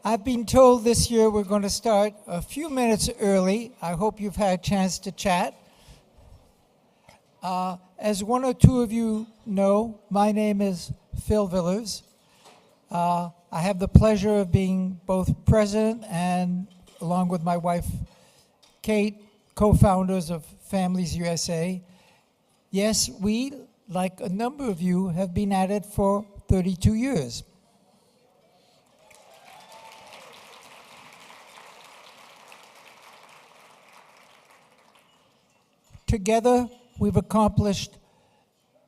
I've been told this year we're going to start a few minutes early. I hope you've had a chance to chat. As one or two of you know, my name is Phil Villers. I have the pleasure of being both president and, along with my wife, Kate, co-founders of Families USA. Yes, we, like a number of you, have been at it for 32 years. Together, we've accomplished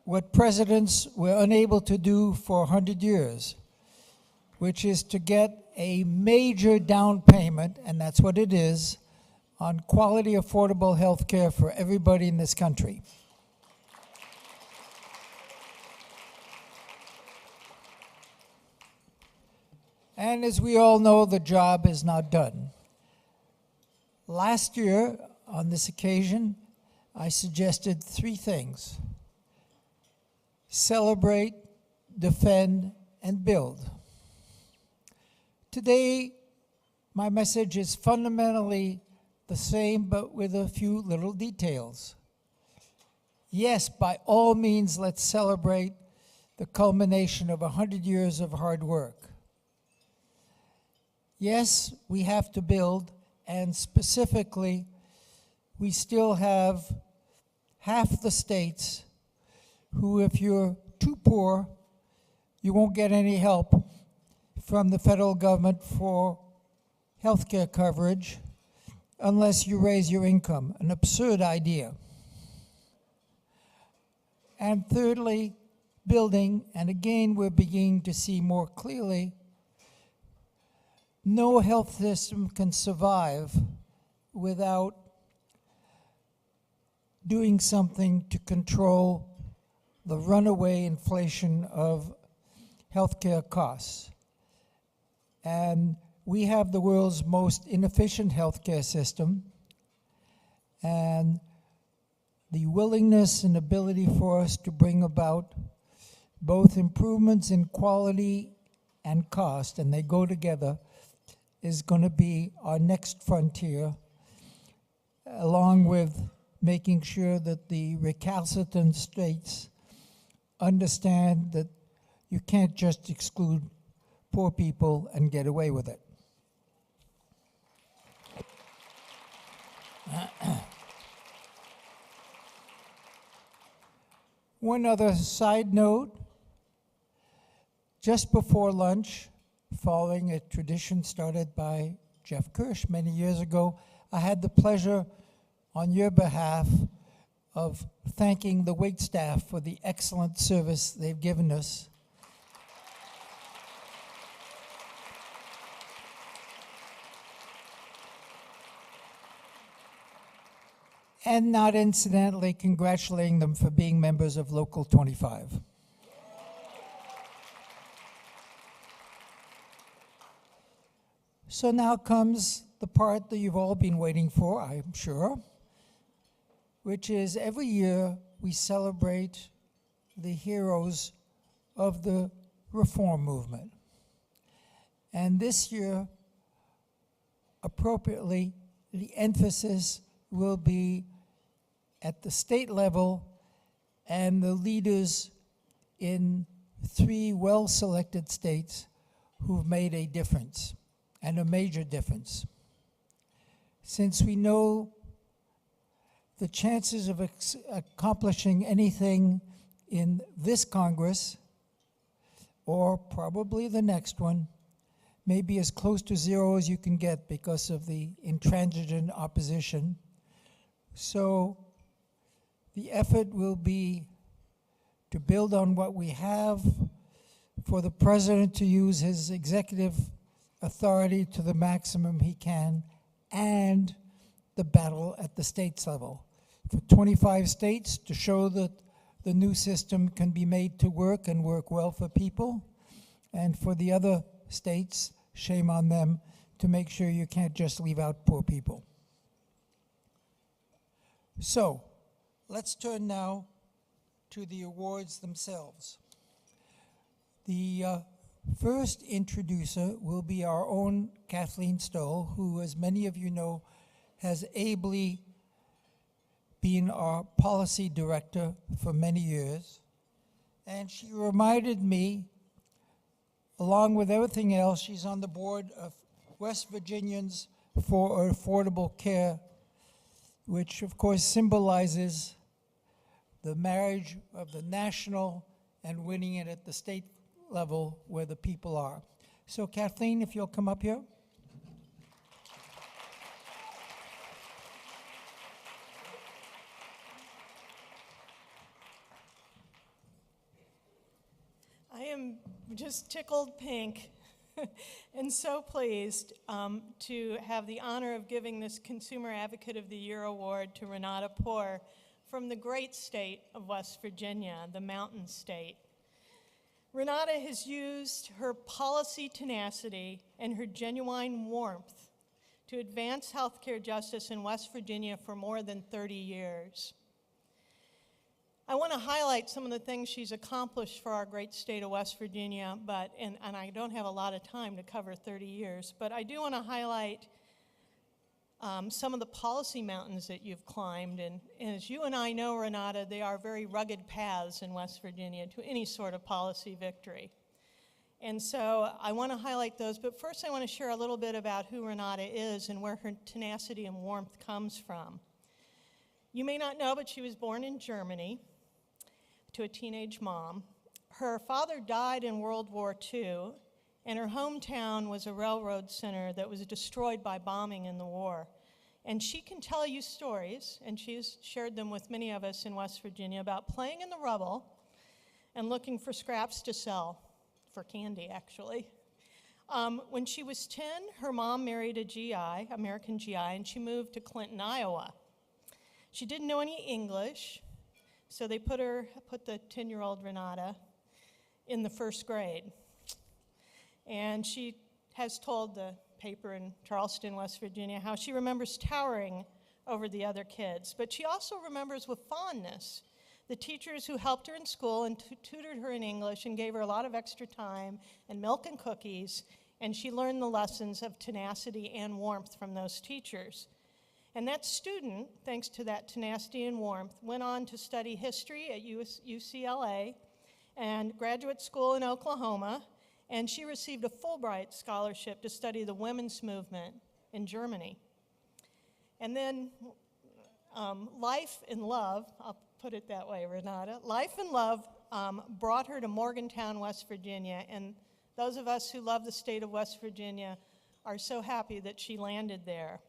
what presidents were unable to do for 100 years, which is to get a major down payment, and that's what it is, on quality, affordable health care for everybody in this country. And as we all know, the job is not done. Last year, on this occasion, I suggested three things: celebrate, defend, and build. Today, my message is fundamentally the same, but with a few little details. Yes, by all means, let's celebrate the culmination of 100 years of hard work. Yes, we have to build, and specifically, we still have half the states who, if you're too poor, you won't get any help from the federal government for health care coverage unless you raise your income, an absurd idea. And thirdly, building, and again we're beginning to see more clearly, no health system can survive without doing something to control the runaway inflation of healthcare costs. And we have the world's most inefficient healthcare system, and the willingness and ability for us to bring about both improvements in quality and cost, and they go together, is going to be our next frontier, along with making sure that the recalcitrant states understand that you can't just exclude poor people and get away with it. One other side note: just before lunch, following a tradition started by Jeff Kirsch many years ago, I had the pleasure on your behalf of thanking the waitstaff for the excellent service they've given us. And not incidentally, congratulating them for being members of Local 25. So now comes the part that you've all been waiting for, I'm sure, which is every year we celebrate the heroes of the reform movement. And this year, appropriately, the emphasis will be at the state level and the leaders in 3 well-selected states who've made a difference, and a major difference. Since we know the chances of accomplishing anything in this Congress, or probably the next one, may be as close to zero as you can get because of the intransigent opposition. So the effort will be to build on what we have, for the president to use his executive authority to the maximum he can, and the battle at the states level. For 25 states to show that the new system can be made to work and work well for people, and for the other states, shame on them, to make sure you can't just leave out poor people. So, let's turn now to the awards themselves. The first introducer will be our own Kathleen Stoll, who, as many of you know, has ably been our policy director for many years. And she reminded me, along with everything else, she's on the board of West Virginians for Affordable Care, which of course symbolizes the marriage of the national and winning it at the state level where the people are. So Kathleen, if you'll come up here. I am just tickled pink and so pleased to have the honor of giving this Consumer Advocate of the Year award to Renata Poor from the great state of West Virginia, the Mountain State. Renata has used her policy tenacity and her genuine warmth to advance healthcare justice in West Virginia for more than 30 years. I want to highlight some of the things she's accomplished for our great state of West Virginia, and I don't have a lot of time to cover 30 years, but I do want to highlight some of the policy mountains that you've climbed. And as you and I know, Renata, they are very rugged paths in West Virginia to any sort of policy victory. And so I want to highlight those, but first I want to share a little bit about who Renata is and where her tenacity and warmth comes from. You may not know, but she was born in Germany to a teenage mom. Her father died in World War II, and her hometown was a railroad center that was destroyed by bombing in the war. And she can tell you stories, and she's shared them with many of us in West Virginia, about playing in the rubble and looking for scraps to sell, for candy actually. When she was 10, her mom married a GI, American GI, and she moved to Clinton, Iowa. She didn't know any English, so they put the 10-year-old Renata in the first grade. And she has told the paper in Charleston, West Virginia, how she remembers towering over the other kids. But she also remembers with fondness the teachers who helped her in school and tutored her in English and gave her a lot of extra time and milk and cookies, and she learned the lessons of tenacity and warmth from those teachers. And that student, thanks to that tenacity and warmth, went on to study history at UCLA and graduate school in Oklahoma, and she received a Fulbright scholarship to study the women's movement in Germany. And then life and love, I'll put it that way, Renata, life and love brought her to Morgantown, West Virginia, and those of us who love the state of West Virginia are so happy that she landed there.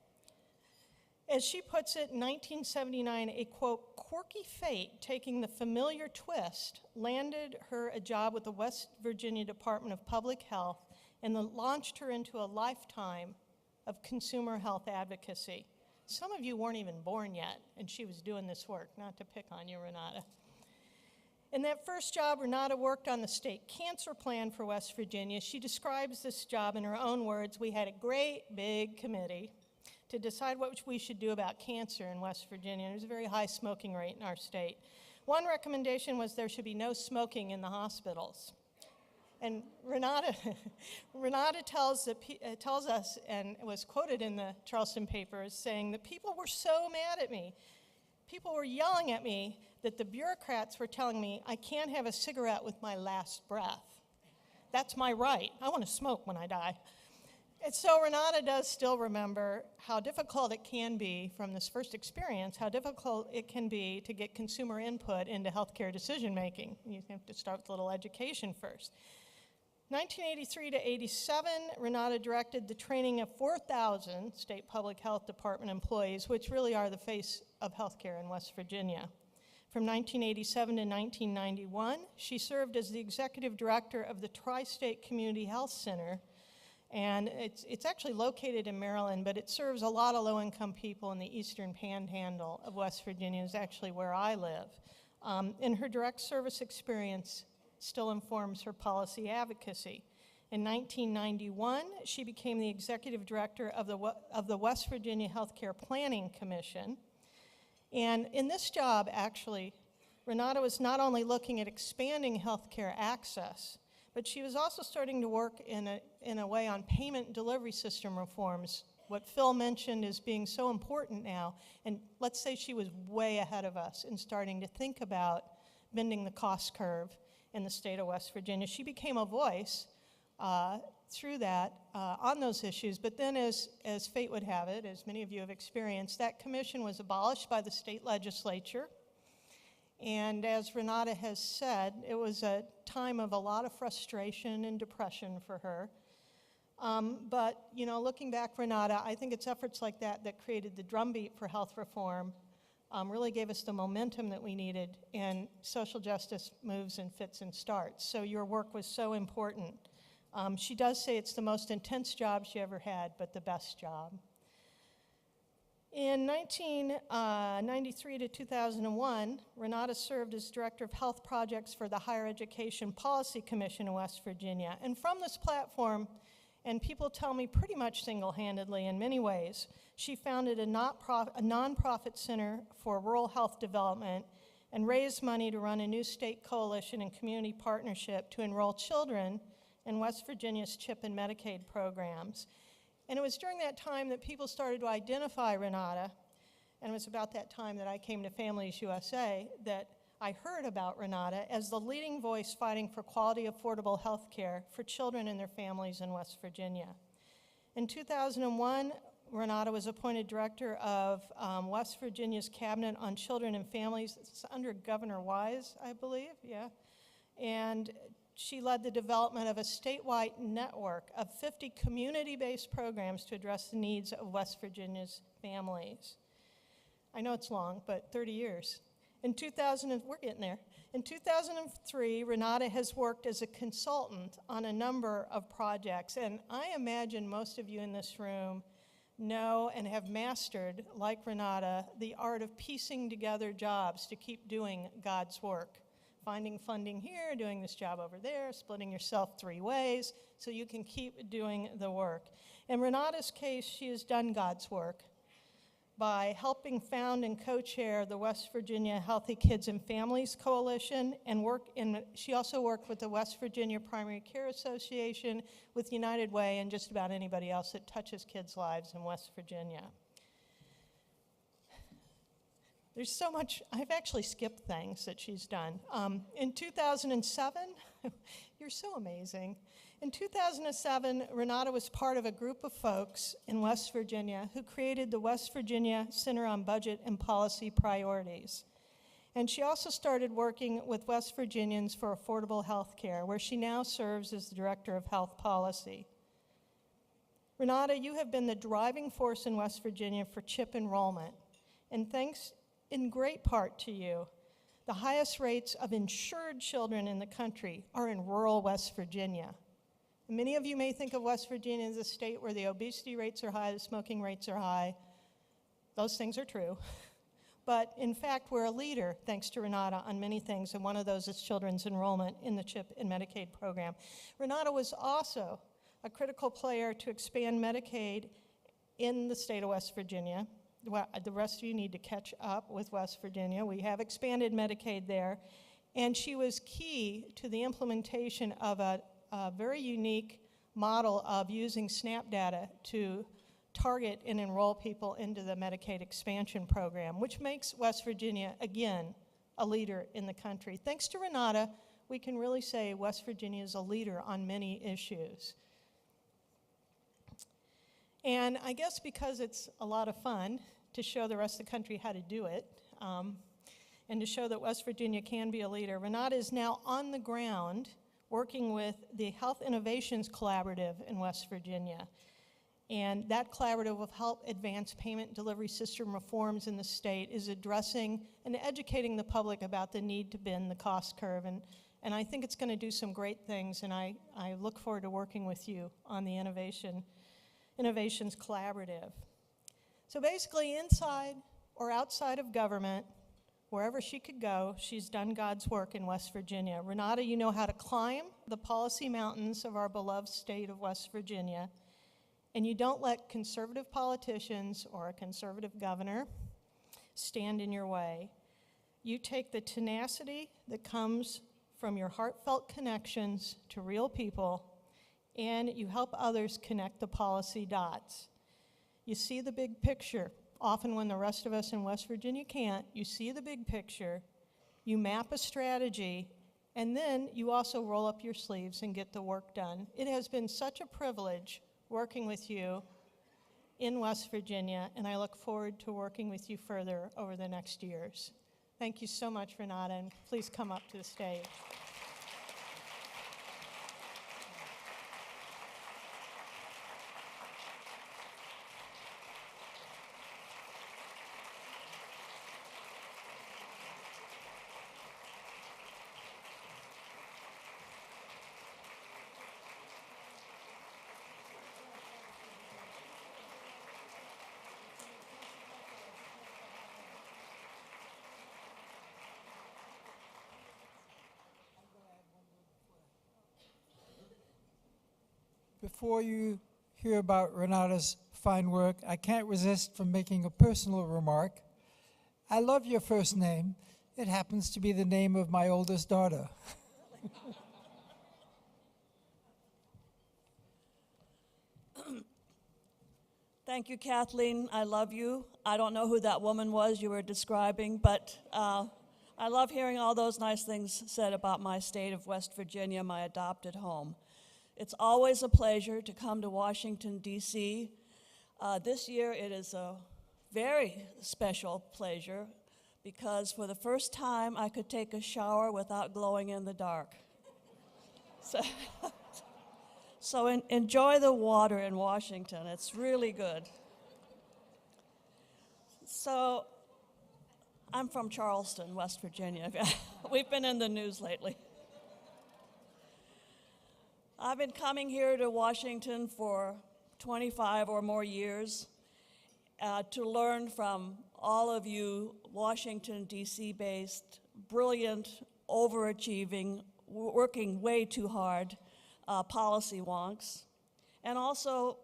As she puts it, in 1979, a, quote, quirky fate taking the familiar twist landed her a job with the West Virginia Department of Public Health and launched her into a lifetime of consumer health advocacy. Some of you weren't even born yet, and she was doing this work, not to pick on you, Renata. In that first job, Renata worked on the state cancer plan for West Virginia. She describes this job in her own words: we had a great big committee to decide what we should do about cancer in West Virginia. There's a very high smoking rate in our state. One recommendation was there should be no smoking in the hospitals. And Renata tells us, and was quoted in the Charleston papers, saying that people were so mad at me. People were yelling at me that the bureaucrats were telling me I can't have a cigarette with my last breath. That's my right. I want to smoke when I die. And so Renata does still remember how difficult it can be from this first experience, how difficult it can be to get consumer input into healthcare decision making. You have to start with a little education first. 1983 to 87, Renata directed the training of 4,000 state public health department employees, which really are the face of healthcare in West Virginia. From 1987 to 1991, she served as the executive director of the Tri-State Community Health Center. And it's actually located in Maryland, but it serves a lot of low-income people in the eastern panhandle of West Virginia, is actually where I live. And her direct service experience still informs her policy advocacy. In 1991, she became the executive director of the West Virginia Healthcare Planning Commission. And in this job, actually, Renata was not only looking at expanding healthcare access, But she was also starting to work in a way on payment delivery system reforms, what Phil mentioned as being so important now. And let's say she was way ahead of us in starting to think about bending the cost curve in the state of West Virginia. She became a voice through that on those issues. But then as fate would have it, as many of you have experienced, that commission was abolished by the state legislature. And as Renata has said, it was a time of a lot of frustration and depression for her. But, you know, looking back, Renata, I think it's efforts like that that created the drumbeat for health reform, really gave us the momentum that we needed, and social justice moves and fits and starts. So your work was so important. She does say it's the most intense job she ever had, but the best job. In 1993 to 2001, Renata served as Director of Health Projects for the Higher Education Policy Commission in West Virginia. And from this platform, and people tell me pretty much single-handedly in many ways, she founded a nonprofit center for rural health development and raised money to run a new state coalition and community partnership to enroll children in West Virginia's CHIP and Medicaid programs. And it was during that time that people started to identify Renata, and it was about that time that I came to Families USA that I heard about Renata as the leading voice fighting for quality, affordable health care for children and their families in West Virginia. In 2001, Renata was appointed director of West Virginia's Cabinet on Children and Families. It's under Governor Wise, I believe, yeah. And she led the development of a statewide network of 50 community-based programs to address the needs of West Virginia's families. I know it's long, but 30 years. We're getting there. In 2003, Renata has worked as a consultant on a number of projects, and I imagine most of you in this room know and have mastered, like Renata, the art of piecing together jobs to keep doing God's work. Finding funding here, doing this job over there, splitting yourself 3 ways so you can keep doing the work. In Renata's case, she has done God's work by helping found and co-chair the West Virginia Healthy Kids and Families Coalition, and she also worked with the West Virginia Primary Care Association, with United Way, and just about anybody else that touches kids' lives in West Virginia. There's so much. I've actually skipped things that she's done. In 2007, you're so amazing. In 2007, Renata was part of a group of folks in West Virginia who created the West Virginia Center on Budget and Policy Priorities. And she also started working with West Virginians for affordable health care, where she now serves as the Director of Health Policy. Renata, you have been the driving force in West Virginia for CHIP enrollment. And thanks in great part to you, the highest rates of insured children in the country are in rural West Virginia. And many of you may think of West Virginia as a state where the obesity rates are high, the smoking rates are high. Those things are true. But in fact, we're a leader, thanks to Renata, on many things, and one of those is children's enrollment in the CHIP and Medicaid program. Renata was also a critical player to expand Medicaid in the state of West Virginia. Well, the rest of you need to catch up with West Virginia. We have expanded Medicaid there. And she was key to the implementation of a very unique model of using SNAP data to target and enroll people into the Medicaid expansion program, which makes West Virginia, again, a leader in the country. Thanks to Renata, we can really say West Virginia is a leader on many issues. And I guess because it's a lot of fun to show the rest of the country how to do it, and to show that West Virginia can be a leader, Renata is now on the ground working with the Health Innovations Collaborative in West Virginia. And that collaborative will help advance payment delivery system reforms in the state, is addressing and educating the public about the need to bend the cost curve. And I think it's going to do some great things, and I look forward to working with you on the Innovations Collaborative. So basically, inside or outside of government, wherever she could go, she's done God's work in West Virginia. Renata, you know how to climb the policy mountains of our beloved state of West Virginia, and you don't let conservative politicians or a conservative governor stand in your way. You take the tenacity that comes from your heartfelt connections to real people, and you help others connect the policy dots. You see the big picture. Often when the rest of us in West Virginia can't, you see the big picture, you map a strategy, and then you also roll up your sleeves and get the work done. It has been such a privilege working with you in West Virginia, and I look forward to working with you further over the next years. Thank you so much, Renata, and please come up to the stage. Before you hear about Renata's fine work, I can't resist from making a personal remark. I love your first name. It happens to be the name of my oldest daughter. Thank you, Kathleen. I love you. I don't know who that woman was you were describing, but I love hearing all those nice things said about my state of West Virginia, my adopted home. It's always a pleasure to come to Washington, D.C. This year it is a very special pleasure because for the first time I could take a shower without glowing in the dark. So enjoy the water in Washington. It's really good. So I'm from Charleston, West Virginia. We've been in the news lately. I've been coming here to Washington for 25 or more years to learn from all of you Washington, D.C. based, brilliant, overachieving, working way too hard policy wonks, and also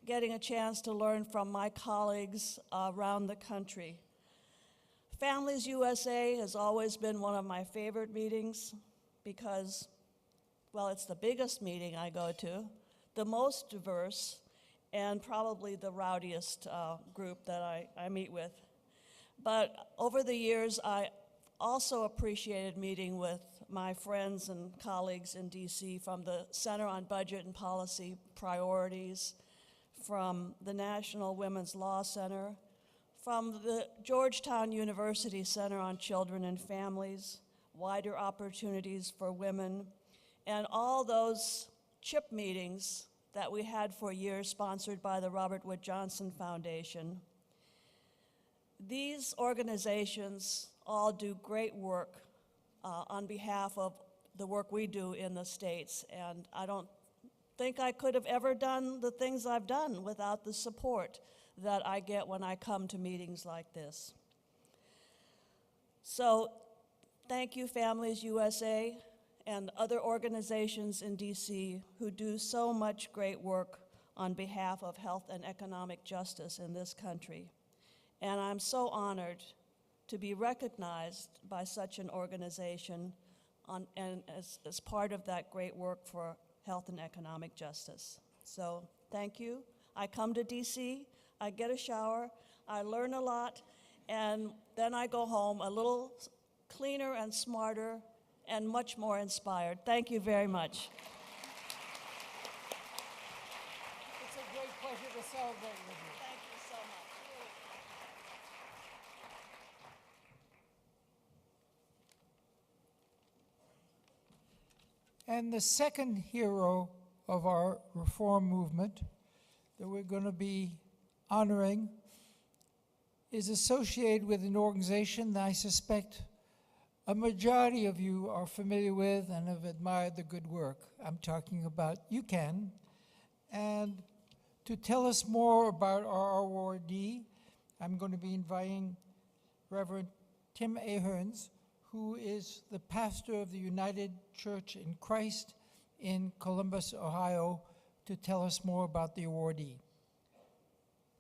getting a chance to learn from my colleagues around the country. Families USA has always been one of my favorite meetings because, well, it's the biggest meeting I go to, the most diverse, and probably the rowdiest group that I meet with. But over the years, I also appreciated meeting with my friends and colleagues in DC from the Center on Budget and Policy Priorities, from the National Women's Law Center, from the Georgetown University Center on Children and Families, Wider Opportunities for Women, and all those CHIP meetings that we had for years sponsored by the Robert Wood Johnson Foundation. These organizations all do great work on behalf of the work we do in the States, and I don't think I could have ever done the things I've done without the support that I get when I come to meetings like this. So thank you, Families USA, and other organizations in DC who do so much great work on behalf of health and economic justice in this country. And I'm so honored to be recognized by such an organization and as part of that great work for health and economic justice. So thank you. I come to DC, I get a shower, I learn a lot, and then I go home a little cleaner and smarter and much more inspired. Thank you very much. It's a great pleasure to celebrate with you. Thank you so much. And the second hero of our reform movement that we're going to be honoring is associated with an organization that I suspect a majority of you are familiar with and have admired the good work. I'm talking about UCAN. And to tell us more about our awardee, I'm going to be inviting Reverend Tim Aherns, who is the pastor of the United Church in Christ in Columbus, Ohio, to tell us more about the awardee.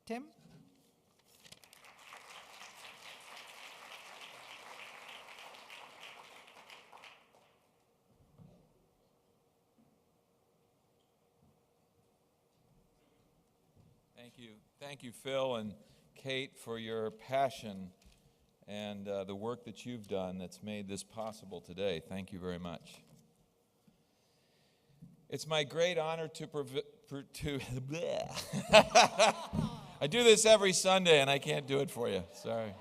Tim? you. Thank you, Phil and Kate, for your passion and the work that you've done that's made this possible today. Thank you very much. It's my great honor I do this every Sunday and I can't do it for you. Sorry.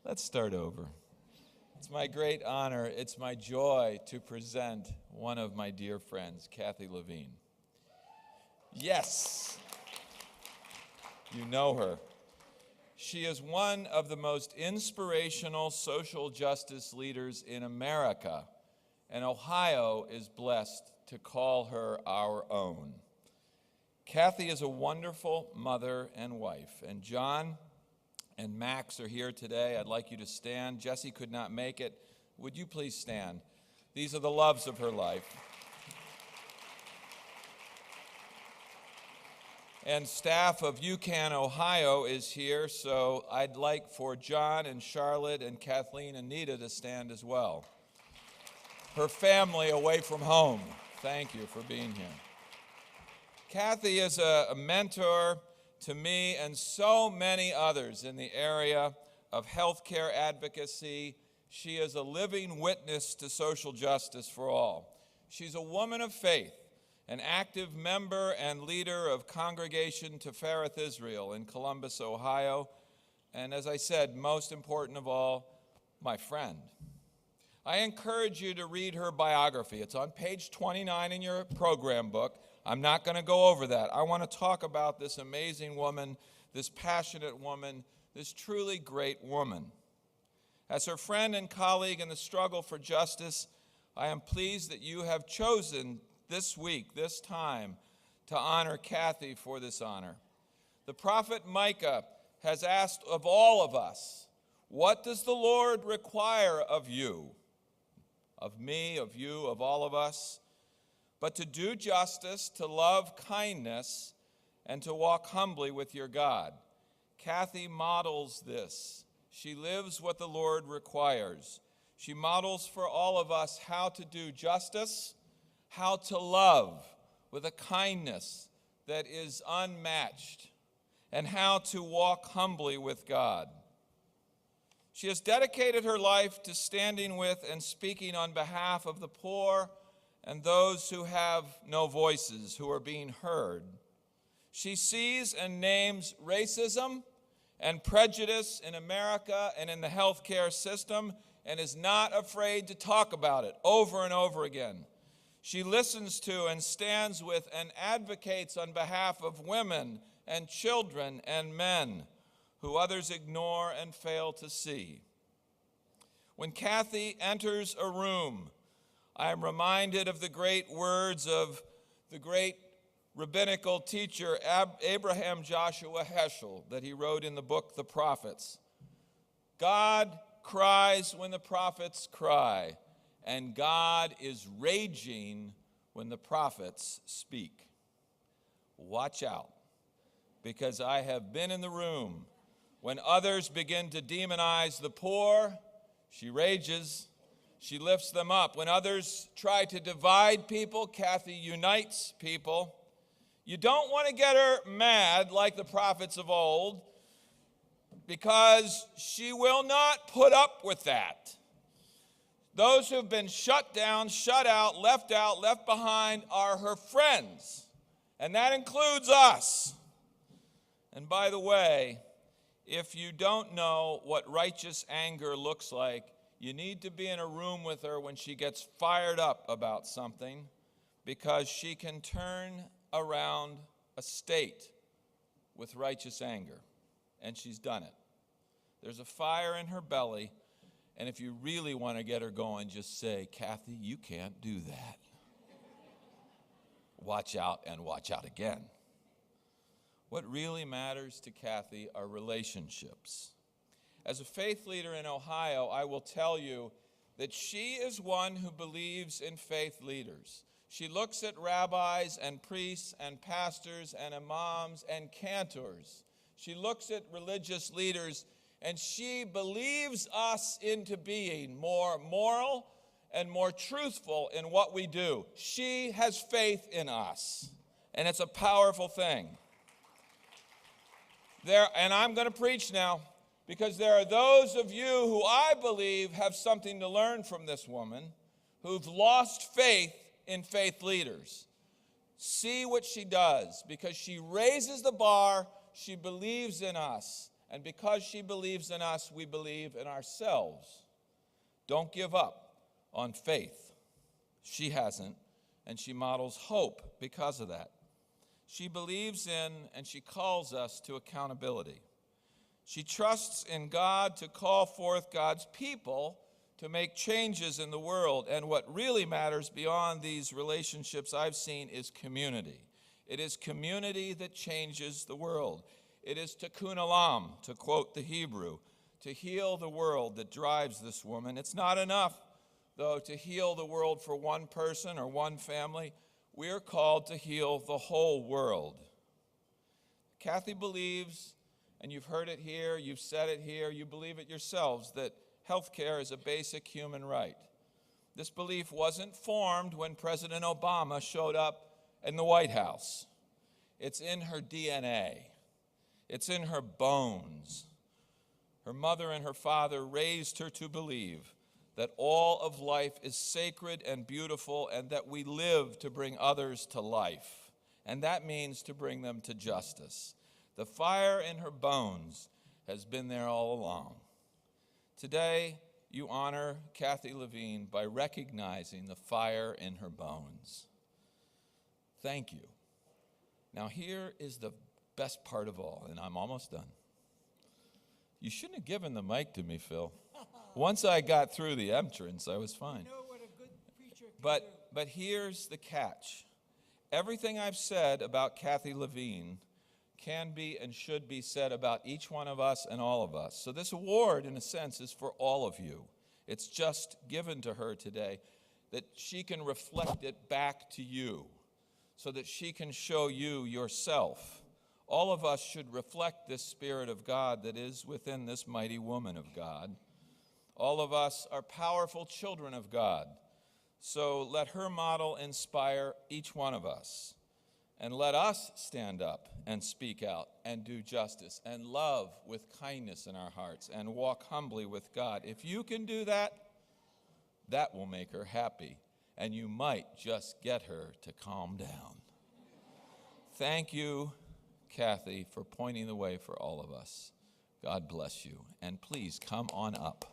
Let's start over. It's my great honor, it's my joy to present one of my dear friends, Kathy Levine. Yes, you know her. She is one of the most inspirational social justice leaders in America, and Ohio is blessed to call her our own. Kathy is a wonderful mother and wife, and John and Max are here today. I'd like you to stand. Jesse could not make it. Would you please stand? These are the loves of her life. And staff of UCAN Ohio is here, so I'd like for John and Charlotte and Kathleen and Nita to stand as well. Her family away from home, thank you for being here. Kathy is a mentor to me and so many others in the area of healthcare advocacy. She is a living witness to social justice for all. She's a woman of faith, an active member and leader of Congregation Tefereth Israel in Columbus, Ohio, and as I said, most important of all, my friend. I encourage you to read her biography. It's on page 29 in your program book. I'm not going to go over that. I want to talk about this amazing woman, this passionate woman, this truly great woman. As her friend and colleague in the struggle for justice, I am pleased that you have chosen this week, this time, to honor Kathy for this honor. The prophet Micah has asked of all of us, what does the Lord require of you? Of me, of you, of all of us? But to do justice, to love kindness, and to walk humbly with your God. Kathy models this. She lives what the Lord requires. She models for all of us how to do justice, how to love with a kindness that is unmatched, and how to walk humbly with God. She has dedicated her life to standing with and speaking on behalf of the poor and those who have no voices, who are being heard. She sees and names racism and prejudice in America and in the healthcare system and is not afraid to talk about it over and over again. She listens to and stands with and advocates on behalf of women and children and men who others ignore and fail to see. When Kathy enters a room, I am reminded of the great words of the great rabbinical teacher Abraham Joshua Heschel that he wrote in the book The Prophets. God cries when the prophets cry, and God is raging when the prophets speak. Watch out, because I have been in the room when others begin to demonize the poor. She rages. She lifts them up. When others try to divide people, Kathy unites people. You don't want to get her mad like the prophets of old, because she will not put up with that. Those who've been shut down, shut out, left behind are her friends, and that includes us. And by the way, if you don't know what righteous anger looks like, you need to be in a room with her when she gets fired up about something, because she can turn around a state with righteous anger, and she's done it. There's a fire in her belly, and if you really want to get her going, just say, Kathy, you can't do that. Watch out and watch out again. What really matters to Kathy are relationships. As a faith leader in Ohio, I will tell you that she is one who believes in faith leaders. She looks at rabbis and priests and pastors and imams and cantors. She looks at religious leaders, and she believes us into being more moral and more truthful in what we do. She has faith in us, And it's a powerful thing. And I'm going to preach now, because there are those of you who I believe have something to learn from this woman, who've lost faith in faith leaders. See what she does, because she raises the bar. She believes in us. And because she believes in us, we believe in ourselves. Don't give up on faith. She hasn't, and she models hope because of that. She believes in and she calls us to accountability. She trusts in God to call forth God's people to make changes in the world. And what really matters beyond these relationships I've seen is community. It is community that changes the world. It is tikkun olam, to quote the Hebrew, to heal the world that drives this woman. It's not enough, though, to heal the world for one person or one family. We're called to heal the whole world. Kathy believes, and you've heard it here, you've said it here, you believe it yourselves, that health care is a basic human right. This belief wasn't formed when President Obama showed up in the White House. It's in her DNA. It's in her bones. Her mother and her father raised her to believe that all of life is sacred and beautiful, and that we live to bring others to life. And that means to bring them to justice. The fire in her bones has been there all along. Today, you honor Kathy Levine by recognizing the fire in her bones. Thank you. Now here is the best part of all, and I'm almost done. You shouldn't have given the mic to me, Phil. Once I got through the entrance, I was fine. But here's the catch. Everything I've said about Kathy Levine can be and should be said about each one of us and all of us. So this award, in a sense, is for all of you. It's just given to her today that she can reflect it back to you, so that she can show you yourself. All of us should reflect this Spirit of God that is within this mighty woman of God. All of us are powerful children of God. So let her model inspire each one of us. And let us stand up and speak out and do justice and love with kindness in our hearts and walk humbly with God. If you can do that, that will make her happy. And you might just get her to calm down. Thank you, Kathy, for pointing the way for all of us. God bless you. And please come on up.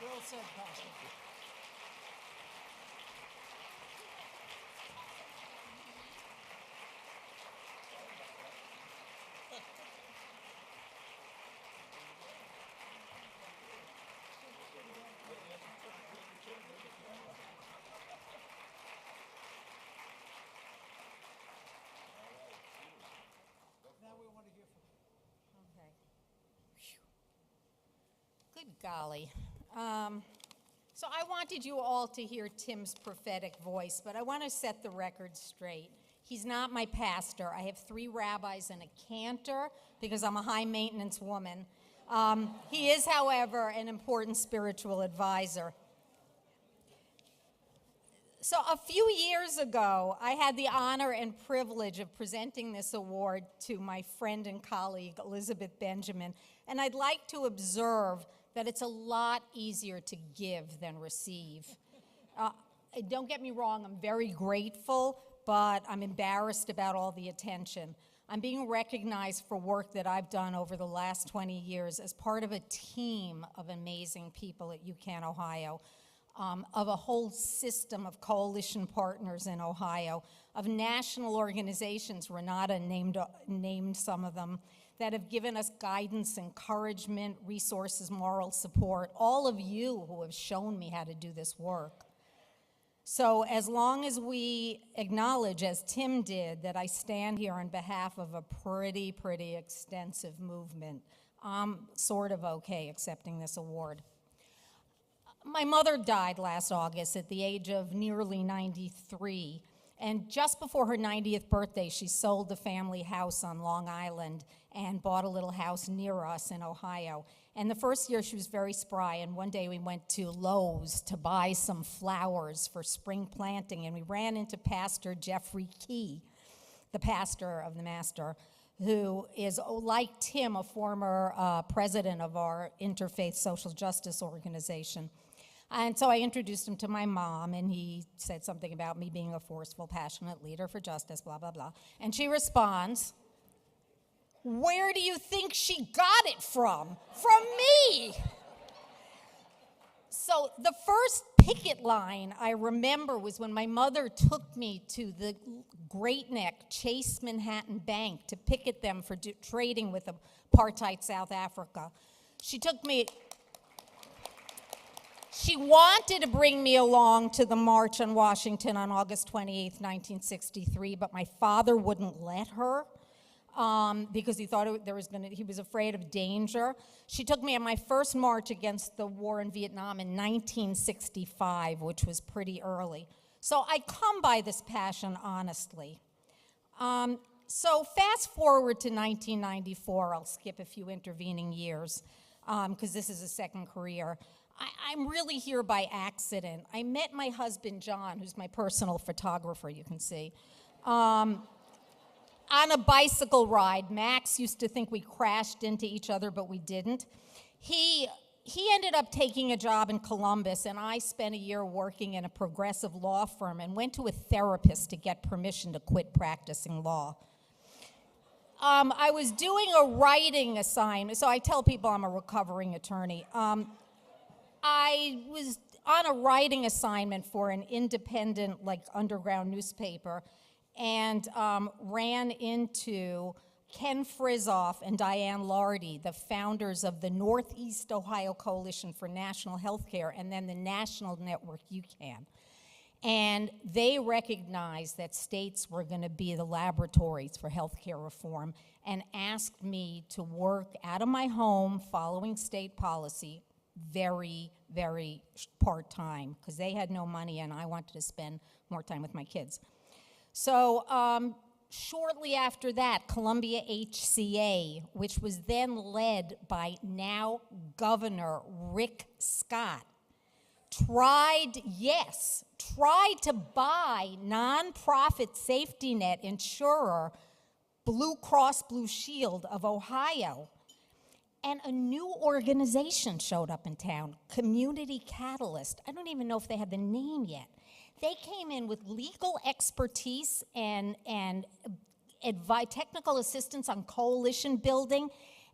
Well said, Pastor. Now we want to hear from you. Okay. Phew. Good golly. So I wanted you all to hear Tim's prophetic voice, but I want to set the record straight. He's not my pastor. I have 3 rabbis and a cantor because I'm a high-maintenance woman. He is, however, an important spiritual advisor. So a few years ago, I had the honor and privilege of presenting this award to my friend and colleague, Elizabeth Benjamin, and I'd like to observe that it's a lot easier to give than receive. Don't get me wrong, I'm very grateful, but I'm embarrassed about all the attention. I'm being recognized for work that I've done over the last 20 years as part of a team of amazing people at UCAN, Ohio, of a whole system of coalition partners in Ohio, of national organizations, Renata named some of them, that have given us guidance, encouragement, resources, moral support, all of you who have shown me how to do this work. So as long as we acknowledge, as Tim did, that I stand here on behalf of a pretty extensive movement, I'm sort of okay accepting this award. My mother died last August at the age of nearly 93. And just before her 90th birthday, she sold the family house on Long Island and bought a little house near us in Ohio. And the first year she was very spry, and one day we went to Lowe's to buy some flowers for spring planting, and we ran into Pastor Jeffrey Key, the pastor of the Master, who is, like Tim, a former president of our interfaith social justice organization. And so I introduced him to my mom, and he said something about me being a forceful, passionate leader for justice, blah, blah, blah. And she responds, "Where do you think she got it from? From me." So the first picket line I remember was when my mother took me to the Great Neck Chase Manhattan Bank to picket them for trading with apartheid South Africa. She wanted to bring me along to the March on Washington on August 28th, 1963, but my father wouldn't let her. Because he thought he was afraid of danger. She took me on my first march against the war in Vietnam in 1965, which was pretty early. So I come by this passion honestly. So fast forward to 1994, I'll skip a few intervening years, because this is a second career. I'm really here by accident. I met my husband, John, who's my personal photographer, you can see. On a bicycle ride. Max used to think we crashed into each other, but we didn't. He ended up taking a job in Columbus, and I spent a year working in a progressive law firm and went to a therapist to get permission to quit practicing law. I was doing a writing assignment, so I tell people I'm a recovering attorney. I was on a writing assignment for an independent, underground newspaper, and ran into Ken Frizoff and Diane Lardy, the founders of the Northeast Ohio Coalition for National Health Care, and then the national network UCAN. And they recognized that states were going to be the laboratories for health care reform and asked me to work out of my home following state policy very, very part-time, because they had no money and I wanted to spend more time with my kids. So shortly after that, Columbia HCA, which was then led by now Governor Rick Scott, tried to buy nonprofit safety net insurer Blue Cross Blue Shield of Ohio. And a new organization showed up in town, Community Catalyst. I don't even know if they had the name yet. They came in with legal expertise and technical assistance on coalition building,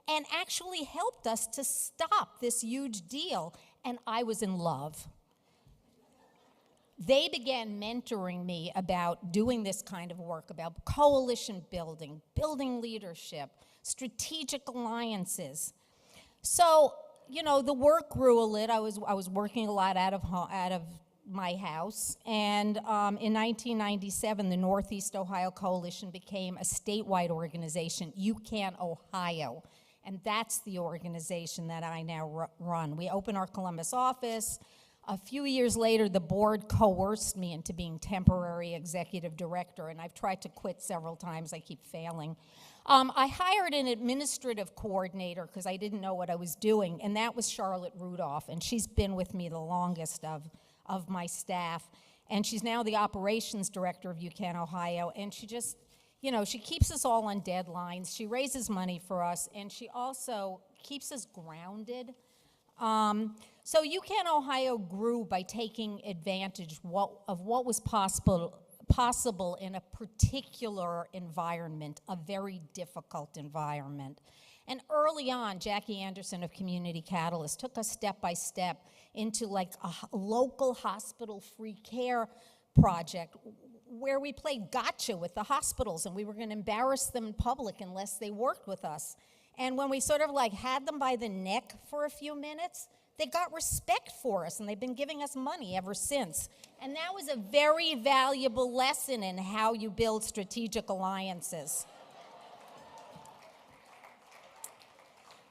and actually helped us to stop this huge deal, and I was in love. They began mentoring me about doing this kind of work, about coalition building, building leadership, strategic alliances. So, the work grew a little. I was working a lot out of my house, and in 1997, the Northeast Ohio Coalition became a statewide organization, UCAN Ohio, and that's the organization that I now run. We opened our Columbus office. A few years later, the board coerced me into being temporary executive director, and I've tried to quit several times. I keep failing. I hired an administrative coordinator because I didn't know what I was doing, and that was Charlotte Rudolph, and she's been with me the longest of my staff, and she's now the operations director of UCAN Ohio, and she just, she keeps us all on deadlines, she raises money for us, and she also keeps us grounded. So UCAN Ohio grew by taking advantage of what was possible in a particular environment, a very difficult environment. And early on, Jackie Anderson of Community Catalyst took us step by step into a local hospital free care project where we played gotcha with the hospitals, and we were going to embarrass them in public unless they worked with us. And when we sort of had them by the neck for a few minutes, they got respect for us, and they've been giving us money ever since. And that was a very valuable lesson in how you build strategic alliances.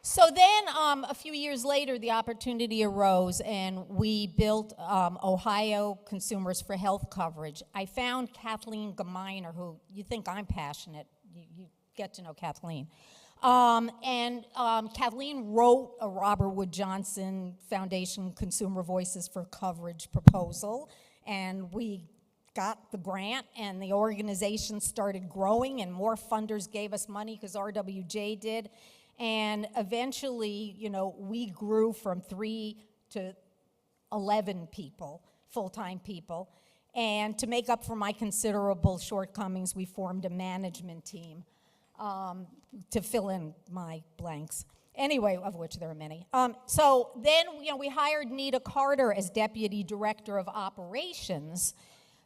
So then, a few years later, the opportunity arose, and we built Ohio Consumers for Health Coverage. I found Kathleen Gemeiner, who you think I'm passionate. You get to know Kathleen. Kathleen wrote a Robert Wood Johnson Foundation Consumer Voices for Coverage proposal, and we got the grant, and the organization started growing, and more funders gave us money because RWJ did. And eventually, you know, we grew from 3 to 11 people, full-time people. And to make up for my considerable shortcomings, we formed a management team to fill in my blanks. Anyway, of which there are many. So then, you know, we hired Nita Carter as Deputy Director of Operations,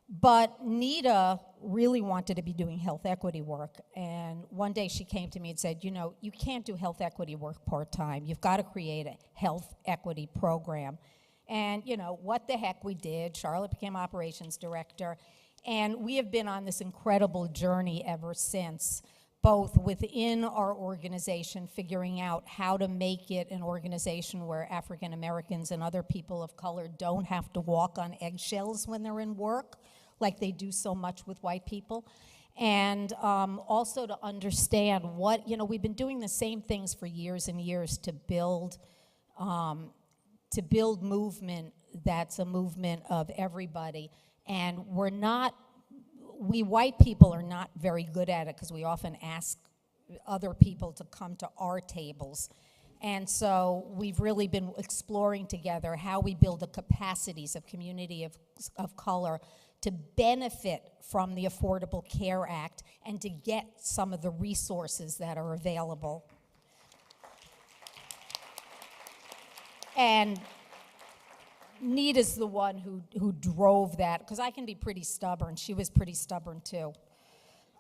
but Nita really wanted to be doing health equity work. And one day she came to me and said, you know, you can't do health equity work part-time. You've got to create a health equity program. And, you know, what the heck we did. Charlotte became Operations Director. And we have been on this incredible journey ever since, both within our organization, figuring out how to make it an organization where African Americans and other people of color don't have to walk on eggshells when they're in work, like they do so much with white people. And also to understand what, you know, we've been doing the same things for years and years to build movement that's a movement of everybody. And we white people are not very good at it because we often ask other people to come to our tables. And so we've really been exploring together how we build the capacities of community of color to benefit from the Affordable Care Act and to get some of the resources that are available. And Nita's the one who drove that, because I can be pretty stubborn. She was pretty stubborn too.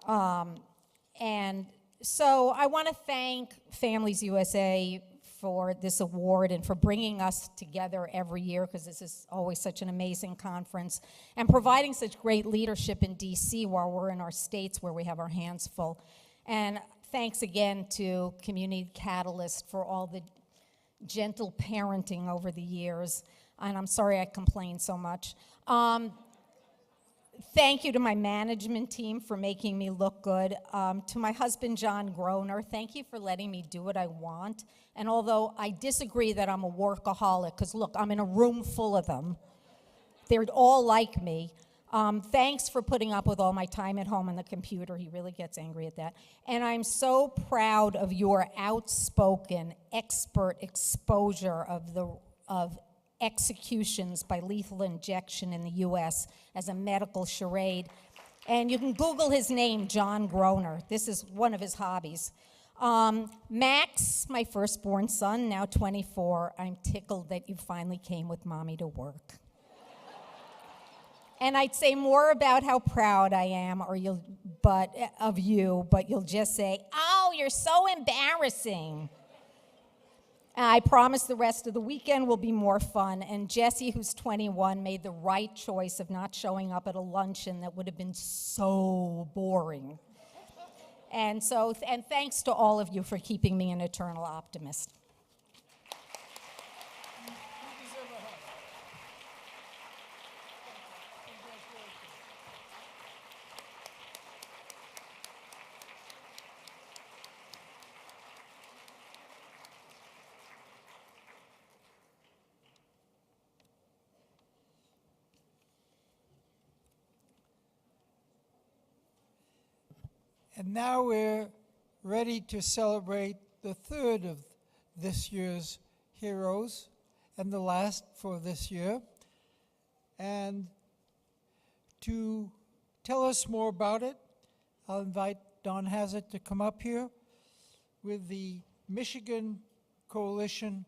And so I want to thank Families USA for this award and for bringing us together every year, because this is always such an amazing conference, and providing such great leadership in DC while we're in our states where we have our hands full. And thanks again to Community Catalyst for all the gentle parenting over the years. And I'm sorry I complain so much. Thank you to my management team for making me look good. To my husband, John Groner, thank you for letting me do what I want. And although I disagree that I'm a workaholic, because look, I'm in a room full of them. They're all like me. Thanks for putting up with all my time at home on the computer. He really gets angry at that. And I'm so proud of your outspoken, expert exposure of executions by lethal injection in the US as a medical charade. And you can Google his name, John Groner. This is one of his hobbies. Max, my firstborn son, now 24, I'm tickled that you finally came with mommy to work. And I'd say more about how proud I am of you, but you'll just say, oh, you're so embarrassing. I promise the rest of the weekend will be more fun. And Jesse, who's 21, made the right choice of not showing up at a luncheon that would have been so boring. And thanks to all of you for keeping me an eternal optimist. And now we're ready to celebrate the third of this year's heroes and the last for this year. And to tell us more about it, I'll invite Don Hazard to come up here with the Michigan Coalition,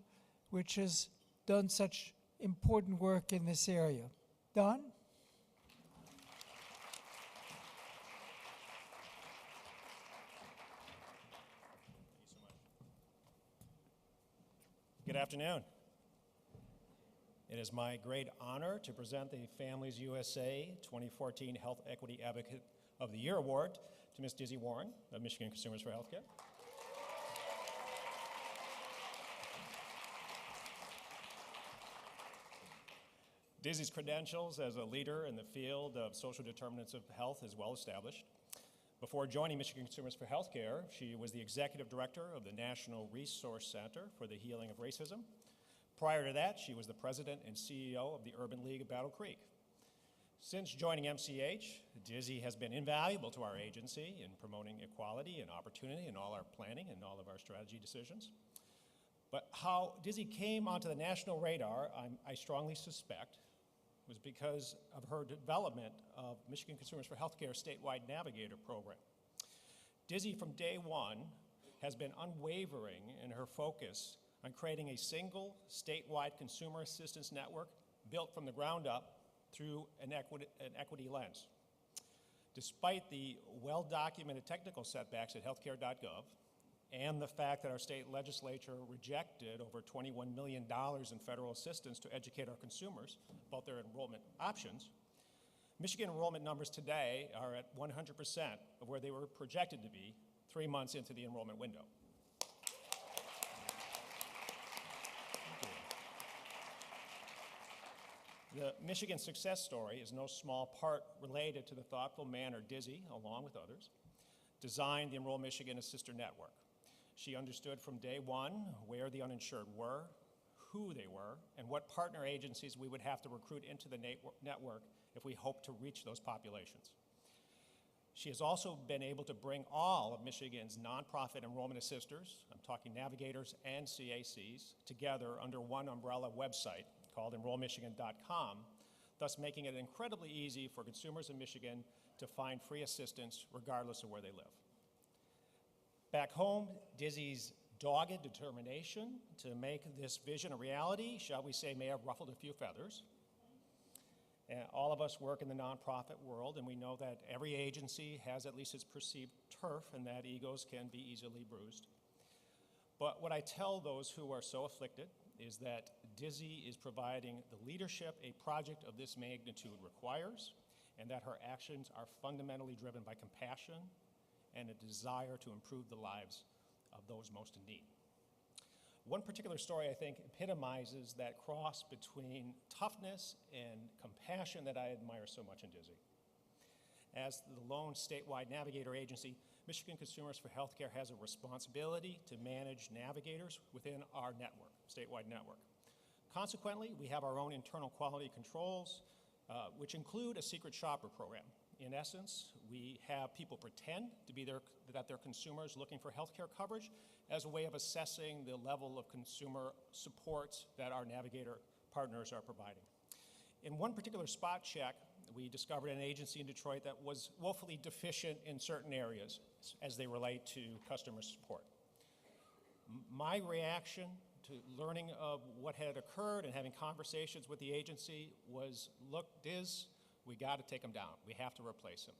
which has done such important work in this area. Don? Good afternoon. It is my great honor to present the Families USA 2014 Health Equity Advocate of the Year Award to Ms. Dizzy Warren of Michigan Consumers for Healthcare. Dizzy's credentials as a leader in the field of social determinants of health is well established. Before joining Michigan Consumers for Healthcare, she was the executive director of the National Resource Center for the Healing of Racism. Prior to that, she was the president and CEO of the Urban League of Battle Creek. Since joining MCH, Dizzy has been invaluable to our agency in promoting equality and opportunity in all our planning and all of our strategy decisions. But how Dizzy came onto the national radar, I strongly suspect, was because of her development of Michigan Consumers for Healthcare statewide navigator program. Dizzy from day one has been unwavering in her focus on creating a single statewide consumer assistance network built from the ground up through an equity lens. Despite the well-documented technical setbacks at healthcare.gov and the fact that our state legislature rejected over $21 million in federal assistance to educate our consumers about their enrollment options, Michigan enrollment numbers today are at 100% of where they were projected to be 3 months into the enrollment window. The Michigan success story is no small part related to the thoughtful manner Dizzy, along with others, designed the Enroll Michigan as sister network. She understood from day one where the uninsured were, who they were, and what partner agencies we would have to recruit into the network if we hoped to reach those populations. She has also been able to bring all of Michigan's nonprofit enrollment assisters, I'm talking navigators and CACs, together under one umbrella website called enrollmichigan.com, thus making it incredibly easy for consumers in Michigan to find free assistance regardless of where they live. Back home, Dizzy's dogged determination to make this vision a reality, shall we say, may have ruffled a few feathers. And all of us work in the nonprofit world, and we know that every agency has at least its perceived turf, and that egos can be easily bruised. But what I tell those who are so afflicted is that Dizzy is providing the leadership a project of this magnitude requires, and that her actions are fundamentally driven by compassion and a desire to improve the lives of those most in need. One particular story, I think, epitomizes that cross between toughness and compassion that I admire so much in Dizzy. As the lone statewide navigator agency, Michigan Consumers for Healthcare has a responsibility to manage navigators within our network, statewide network. Consequently, we have our own internal quality controls, which include a secret shopper program. In essence, we have people pretend to be that they're consumers looking for healthcare coverage as a way of assessing the level of consumer supports that our navigator partners are providing. In one particular spot check, we discovered an agency in Detroit that was woefully deficient in certain areas as they relate to customer support. My reaction to learning of what had occurred and having conversations with the agency was, look, Diz, we got to take him down. We have to replace him.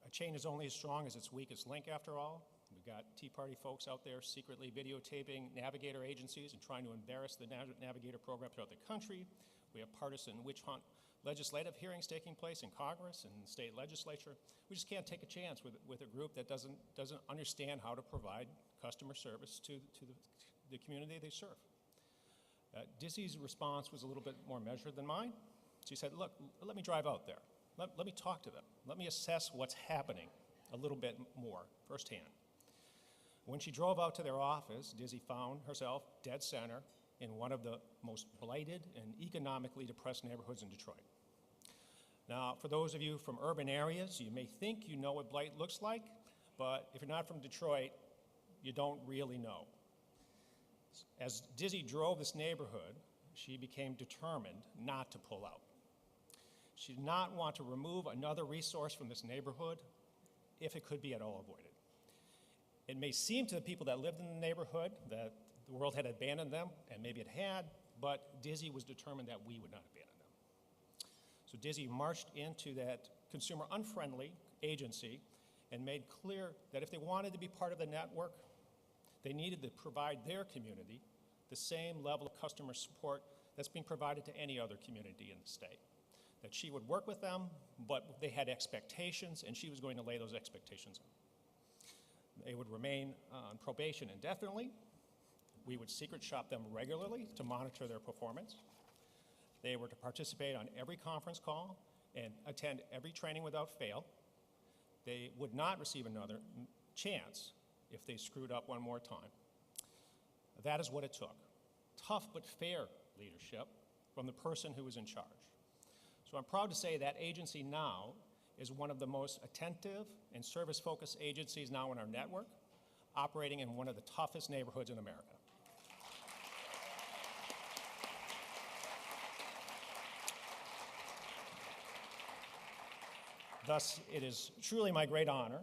A chain is only as strong as its weakest link, after all. We've got Tea Party folks out there secretly videotaping navigator agencies and trying to embarrass the navigator program throughout the country. We have partisan witch hunt legislative hearings taking place in Congress and the state legislature. We just can't take a chance with a group that doesn't understand how to provide customer service to the community they serve. Dizzy's response was a little bit more measured than mine. She said, look, let me drive out there. Let me talk to them. Let me assess what's happening a little bit more firsthand. When she drove out to their office, Dizzy found herself dead center in one of the most blighted and economically depressed neighborhoods in Detroit. Now, for those of you from urban areas, you may think you know what blight looks like, but if you're not from Detroit, you don't really know. As Dizzy drove this neighborhood, she became determined not to pull out. She did not want to remove another resource from this neighborhood if it could be at all avoided. It may seem to the people that lived in the neighborhood that the world had abandoned them, and maybe it had, but Dizzy was determined that we would not abandon them. So Dizzy marched into that consumer unfriendly agency and made clear that if they wanted to be part of the network, they needed to provide their community the same level of customer support that's being provided to any other community in the state. That she would work with them, but they had expectations, and she was going to lay those expectations on. They would remain on probation indefinitely. We would secret shop them regularly to monitor their performance. They were to participate on every conference call and attend every training without fail. they would not receive another chance if they screwed up one more time. That is what it took. Tough but fair leadership from the person who was in charge. So I'm proud to say that agency now is one of the most attentive and service-focused agencies now in our network, operating in one of the toughest neighborhoods in America. Thus, it is truly my great honor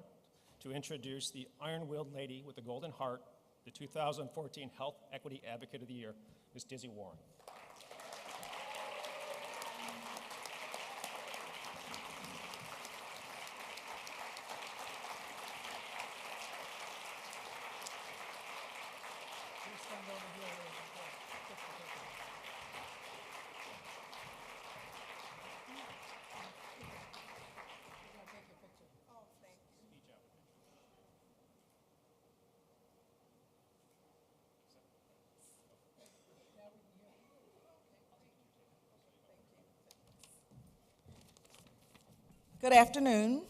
to introduce the iron-willed lady with the golden heart, the 2014 Health Equity Advocate of the Year, Ms. Dizzy Warren. Good afternoon.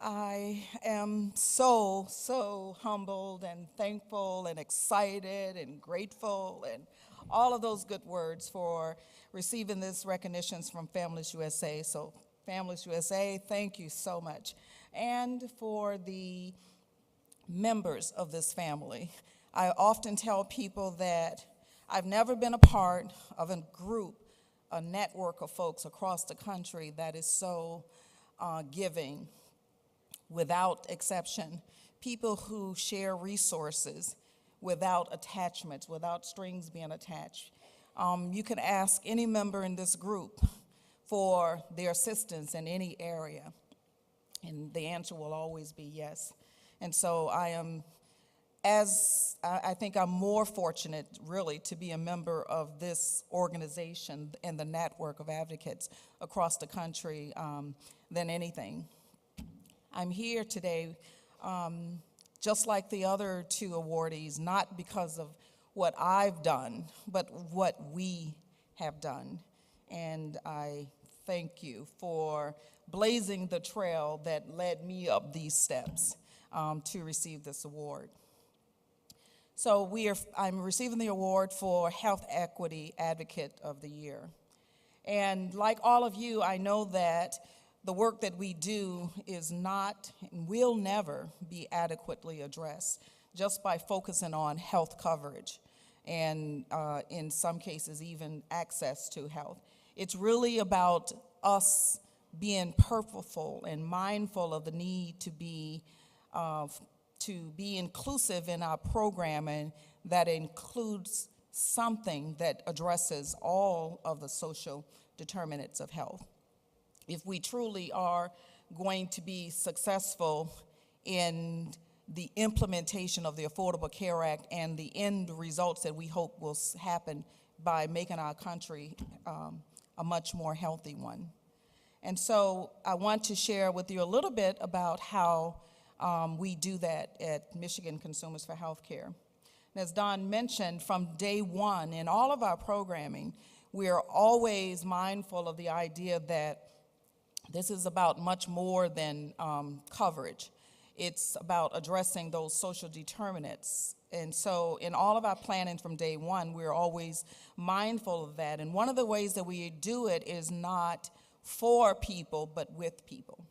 I am so humbled and thankful and excited and grateful and all of those good words for receiving this recognition from Families USA. So Families USA, thank you so much. And for the members of this family, I often tell people that I've never been a part of a group, a network of folks across the country that is so giving, without exception. People who share resources without attachments, without strings being attached. You can ask any member in this group for their assistance in any area, and the answer will always be yes. And so I think I'm more fortunate, really, to be a member of this organization and the network of advocates across the country than anything. I'm here today, just like the other two awardees, not because of what I've done, but what we have done. And I thank you for blazing the trail that led me up these steps to receive this award. So I'm receiving the award for Health Equity Advocate of the Year. And like all of you, I know that the work that we do is not and will never be adequately addressed just by focusing on health coverage and in some cases even access to health. It's really about us being purposeful and mindful of the need to be inclusive in our programming that includes something that addresses all of the social determinants of health. If we truly are going to be successful in the implementation of the Affordable Care Act and the end results that we hope will happen by making our country a much more healthy one. And so I want to share with you a little bit about how we do that at Michigan Consumers for Healthcare. And as Don mentioned, from day one in all of our programming, we are always mindful of the idea that this is about much more than coverage. It's about addressing those social determinants. And so in all of our planning from day one, we're always mindful of that. And one of the ways that we do it is not for people, but with people.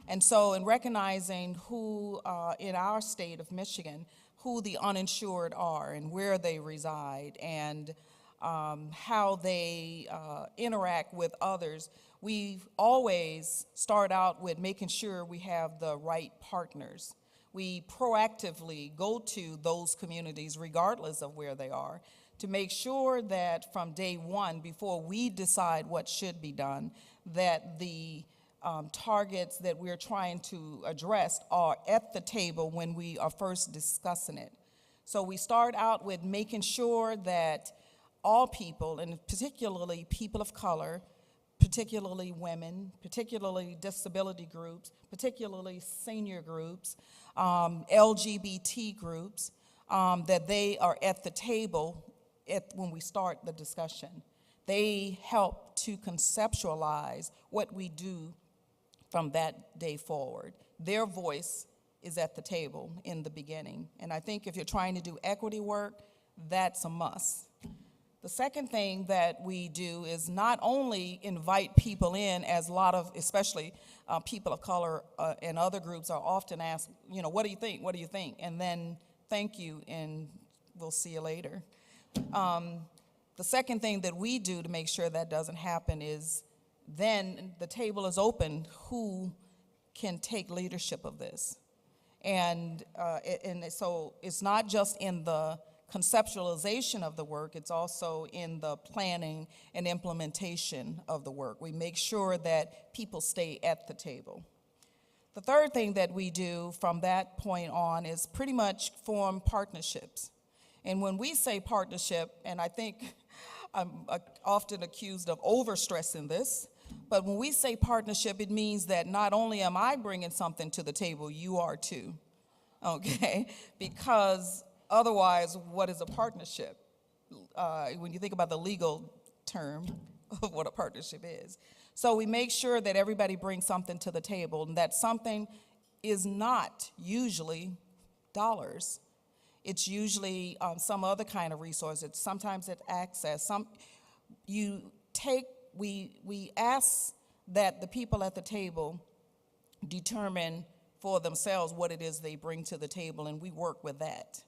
And so in recognizing who, in our state of Michigan, who the uninsured are and where they reside and how they interact with others, we always start out with making sure we have the right partners. We proactively go to those communities, regardless of where they are, to make sure that from day one, before we decide what should be done, that the targets that we're trying to address are at the table when we are first discussing it. So we start out with making sure that all people, and particularly people of color, particularly women, particularly disability groups, particularly senior groups, LGBT groups, that they are at the table when we start the discussion. They help to conceptualize what we do from that day forward. Their voice is at the table in the beginning. And I think if you're trying to do equity work, that's a must. The second thing that we do is not only invite people in, as a lot of, especially people of color and other groups are often asked, you know, what do you think, what do you think? And then thank you and we'll see you later. The second thing that we do to make sure that doesn't happen is then the table is open, who can take leadership of this? And so it's not just in the conceptualization of the work, it's also in the planning and implementation of the work. We make sure that people stay at the table. The third thing that we do from that point on is pretty much form partnerships. And when we say partnership, and I think I'm often accused of overstressing this, but when we say partnership, it means that not only am I bringing something to the table, you are too, okay? Because otherwise, what is a partnership? When you think about the legal term of what a partnership is. So we make sure that everybody brings something to the table, and that something is not usually dollars. It's usually some other kind of resource. Sometimes it's access. We ask that the people at the table determine for themselves what it is they bring to the table, and we work with that.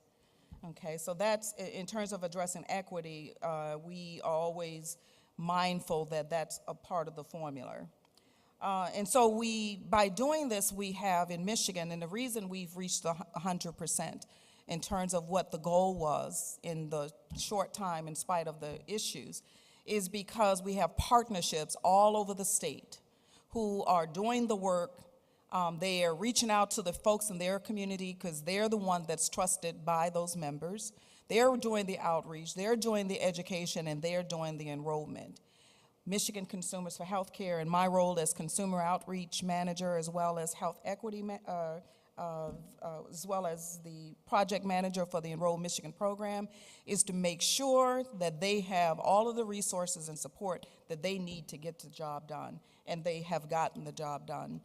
Okay, so that's, in terms of addressing equity, we are always mindful that that's a part of the formula. And so by doing this, we have in Michigan, and the reason we've reached 100% in terms of what the goal was in the short time in spite of the issues, is because we have partnerships all over the state who are doing the work. They are reaching out to the folks in their community because they're the one that's trusted by those members. They're doing the outreach, they're doing the education, and they're doing the enrollment. Michigan Consumers for Healthcare, and my role as Consumer Outreach Manager, as well as Health Equity as well as the project manager for the Enroll Michigan program, is to make sure that they have all of the resources and support that they need to get the job done, and they have gotten the job done.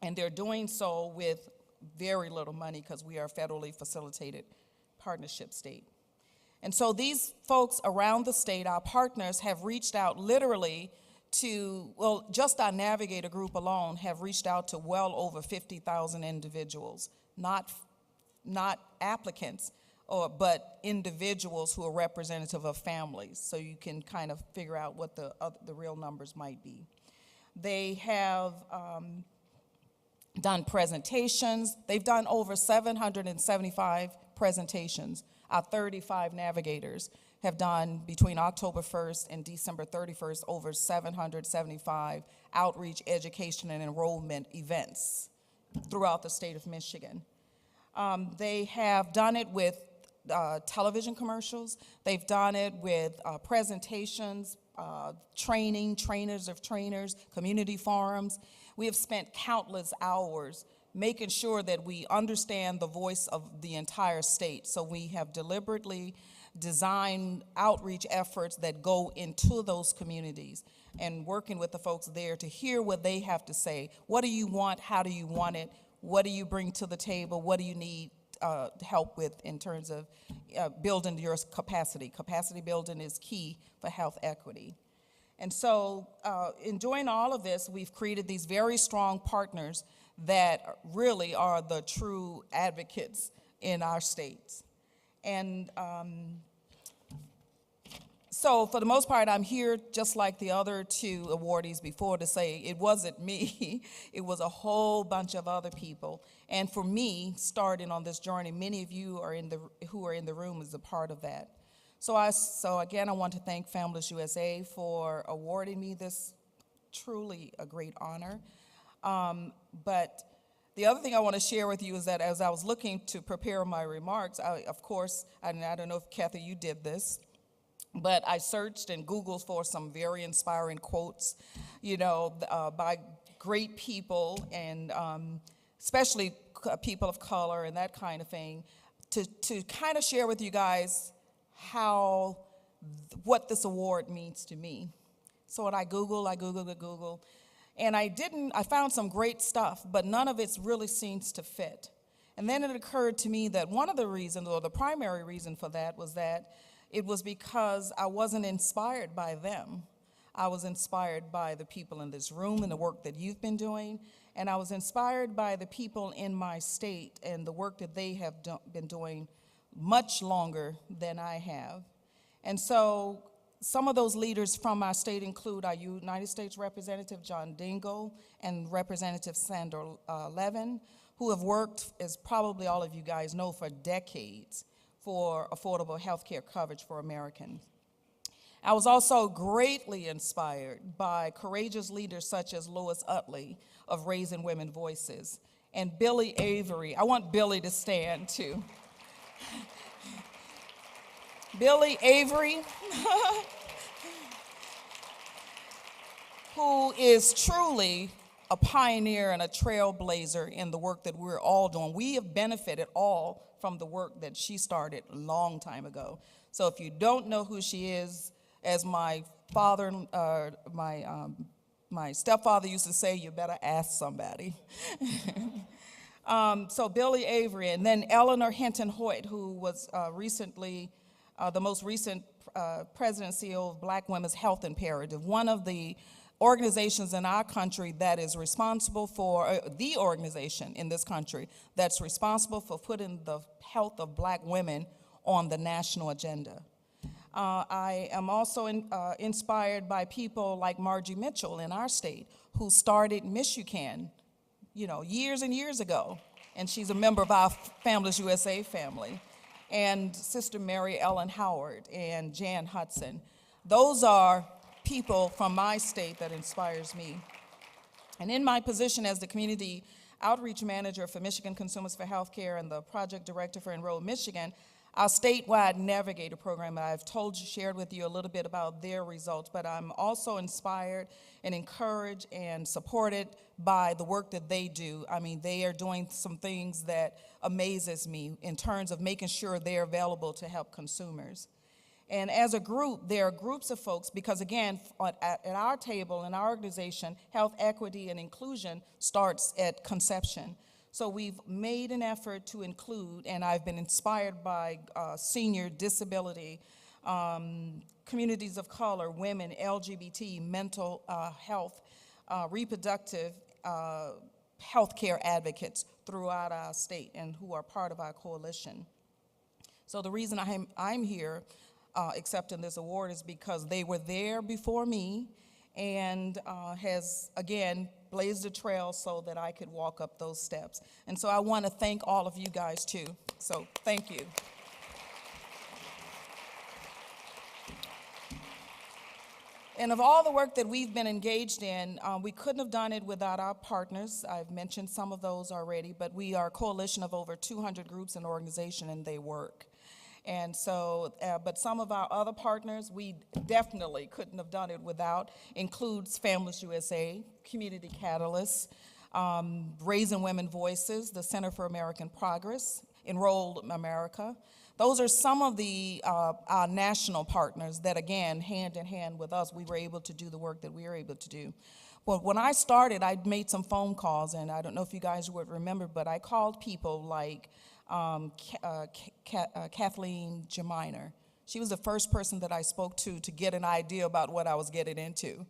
And they're doing so with very little money because we are a federally facilitated partnership state. And so these folks around the state, our partners, have reached out literally to, well, just our Navigator group alone have reached out to well over 50,000 individuals, not applicants, but individuals who are representative of families, so you can kind of figure out what the real numbers might be. They have done presentations. They've done over 775 presentations. Our 35 navigators have done, between October 1st and December 31st, over 775 outreach, education, and enrollment events throughout the state of Michigan. They have done it with television commercials. They've done it with presentations, training, trainers of trainers, community forums. We have spent countless hours making sure that we understand the voice of the entire state. So we have deliberately designed outreach efforts that go into those communities and working with the folks there to hear what they have to say. What do you want? How do you want it? What do you bring to the table? What do you need help with in terms of building your capacity? Capacity building is key for health equity. And so in doing all of this, we've created these very strong partners that really are the true advocates in our states. And so for the most part, I'm here just like the other two awardees before to say it wasn't me, it was a whole bunch of other people. And for me, starting on this journey, many of you are who are in the room is a part of that. So again, I want to thank Families USA for awarding me this truly a great honor. But the other thing I want to share with you is that as I was looking to prepare my remarks, of course, and I don't know if Kathy, you did this, but I searched and Googled for some very inspiring quotes, you know, by great people and especially people of color and that kind of thing, to kind of share with you guys what this award means to me. So what I Googled, And I found some great stuff, but none of it really seems to fit. And then it occurred to me that one of the reasons, or the primary reason for that, was that it was because I wasn't inspired by them. I was inspired by the people in this room and the work that you've been doing, and I was inspired by the people in my state and the work that they have been doing much longer than I have. And so some of those leaders from our state include our United States Representative John Dingell and Representative Sandra Levin, who have worked, as probably all of you guys know, for decades for affordable health care coverage for Americans. I was also greatly inspired by courageous leaders such as Lois Utley of Raising Women Voices and Billy Avery. I want Billy to stand too. Billy Avery, who is truly a pioneer and a trailblazer in the work that we're all doing. We have benefited all from the work that she started a long time ago. So if you don't know who she is, as my father, my stepfather used to say, you better ask somebody. So Billy Avery, and then Eleanor Hinton Hoyt, who was recently the most recent president and CEO of Black Women's Health Imperative, one of the organizations in our country that is responsible for, the organization in this country that's responsible for putting the health of Black women on the national agenda. I am also inspired by people like Margie Mitchell in our state, who started Michigan, years and years ago, and she's a member of our Families USA family, and Sister Mary Ellen Howard and Jan Hudson. Those are people from my state that inspires me. And in my position as the community outreach manager for Michigan Consumers for Healthcare and the project director for Enroll Michigan, our statewide Navigator program, I've shared with you a little bit about their results, but I'm also inspired and encouraged and supported by the work that they do. I mean, they are doing some things that amazes me in terms of making sure they're available to help consumers. And as a group, there are groups of folks, because again, at our table in our organization, health equity and inclusion starts at conception. So we've made an effort to include, and I've been inspired by senior, disability, communities of color, women, LGBT, mental health, reproductive health care advocates throughout our state and who are part of our coalition. So the reason I'm here accepting this award is because they were there before me and has, again, blazed a trail so that I could walk up those steps. And so I want to thank all of you guys too. So thank you. And of all the work that we've been engaged in, we couldn't have done it without our partners. I've mentioned some of those already, but we are a coalition of over 200 groups and organizations, and they work. And so, but some of our other partners, we definitely couldn't have done it without, includes Families USA, Community Catalyst, Raising Women Voices, the Center for American Progress, Enroll America. Those are some of the our national partners that, again, hand in hand with us, we were able to do the work that we were able to do. Well, when I started, I made some phone calls, and I don't know if you guys would remember, but I called people like Kathleen Geminer. She was the first person that I spoke to get an idea about what I was getting into.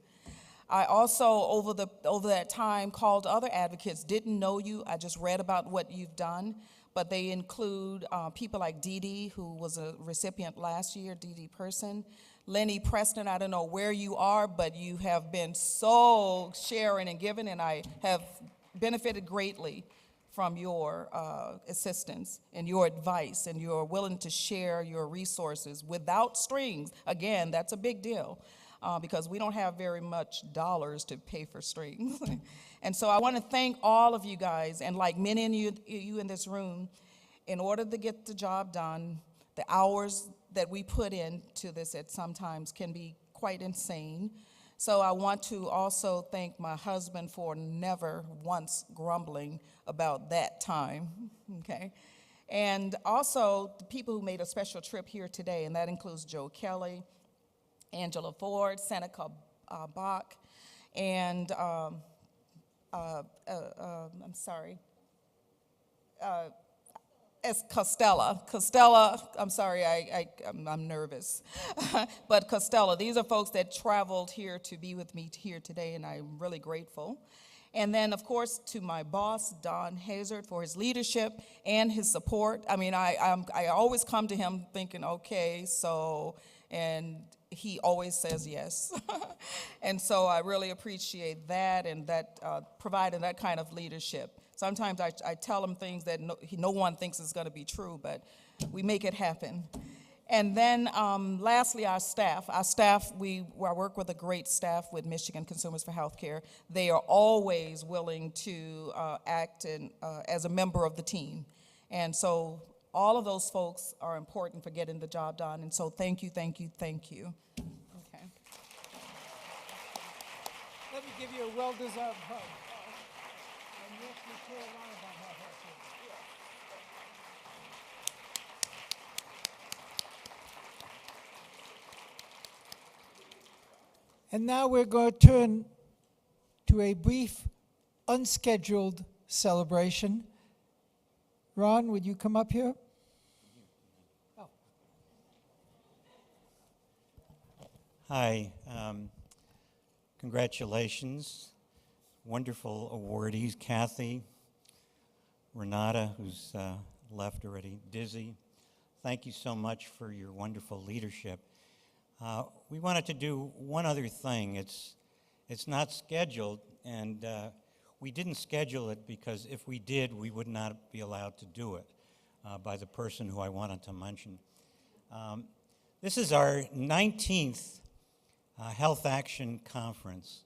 I also, over that time, called other advocates, didn't know you, I just read about what you've done, but they include people like Dee Dee, who was a recipient last year, Dee Dee Person, Lenny Preston, I don't know where you are, but you have been so sharing and giving, and I have benefited greatly from your assistance and your advice, and you're willing to share your resources without strings. Again, that's a big deal because we don't have very much dollars to pay for strings. And so I want to thank all of you guys, and like many of you in this room, in order to get the job done, the hours that we put into this at sometimes can be quite insane. So I want to also thank my husband for never once grumbling about that time, okay? And also the people who made a special trip here today, and that includes Joe Kelly, Angela Ford, Seneca Bach, and I'm sorry, as Costello, I'm sorry, I'm nervous. But Costello, these are folks that traveled here to be with me here today, and I'm really grateful. And then, of course, to my boss, Don Hazard, for his leadership and his support. I mean, I always come to him thinking, okay, so, and he always says yes. And so I really appreciate that, and that providing that kind of leadership. Sometimes I tell him things that no one thinks is going to be true, but we make it happen. And then lastly, our staff. I work with a great staff with Michigan Consumers for Healthcare. They are always willing to act as a member of the team. And so all of those folks are important for getting the job done. And so thank you, thank you, thank you. Okay. Let me give you a well-deserved hug. And yes, we care a lot about how healthy. And now we're going to turn to a brief, unscheduled celebration. Ron, would you come up here? Oh. Hi. Congratulations. Wonderful awardees. Kathy, Renata, who's left already, Dizzy. Thank you so much for your wonderful leadership. We wanted to do one other thing. It's not scheduled, and we didn't schedule it because if we did, we would not be allowed to do it by the person who I wanted to mention. This is our 19th Health Action Conference,